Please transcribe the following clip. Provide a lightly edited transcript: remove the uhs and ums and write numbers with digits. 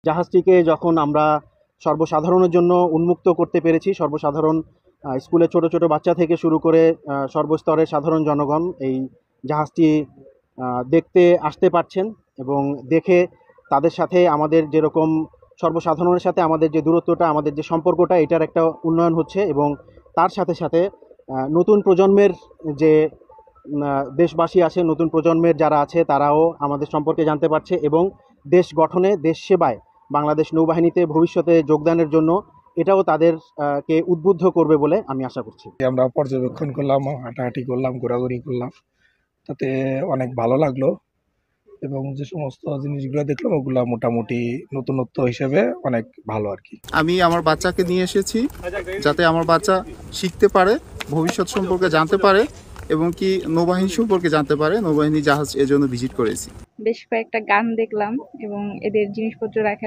জাহাজটিকে যখন আমরা সর্বসাধারণের জন্য উন্মুক্ত করতে পেরেছি, সর্বসাধারণ স্কুলের ছোট ছোট বাচ্চা থেকে শুরু করে সর্বস্তরের সাধারণ জনগণ এই জাহাজটি দেখতে আসতে পারছেন এবং দেখে তাদের সাথে আমাদের যেরকম সর্বসাধারণের সাথে আমাদের যে দূরত্বটা, আমাদের যে সম্পর্কটা, এটার একটা উন্নয়ন হচ্ছে এবং তার সাথে সাথে নতুন প্রজন্মের যে দেশবাসী আছে, নতুন প্রজন্মের যারা আছে তারাও আমাদের সম্পর্কে জানতে পারছে এবং দেশ গঠনে, দেশ সেবায় বাংলাদেশ নৌবাহিনীতে ভবিষ্যতে যোগদানের জন্য এটাও তাদের কে উদ্বুদ্ধ করবে বলে আমি আশা করছি। আমরা পর্যবেক্ষণ করলাম, হাঁটাহাঁটি করলাম, ঘোরাঘুরি করলাম, তাতে অনেক ভালো লাগলো এবং যে সমস্ত জিনিসগুলো দেখলাম ওগুলো মোটামুটি নতুনত্ব হিসেবে অনেক ভালো আর কি। আমি আমার বাচ্চাকে নিয়ে এসেছি যাতে আমার বাচ্চা শিখতে পারে, ভবিষ্যৎ সম্পর্কে জানতে পারে এবং কি নৌবাহিনী সম্পর্কে জানতে পারে। নৌবাহিনী জাহাজ এজন্য ভিজিট করেছি। বেশ কয়েকটা গান দেখলাম এবং এদের জিনিসপত্র রাখার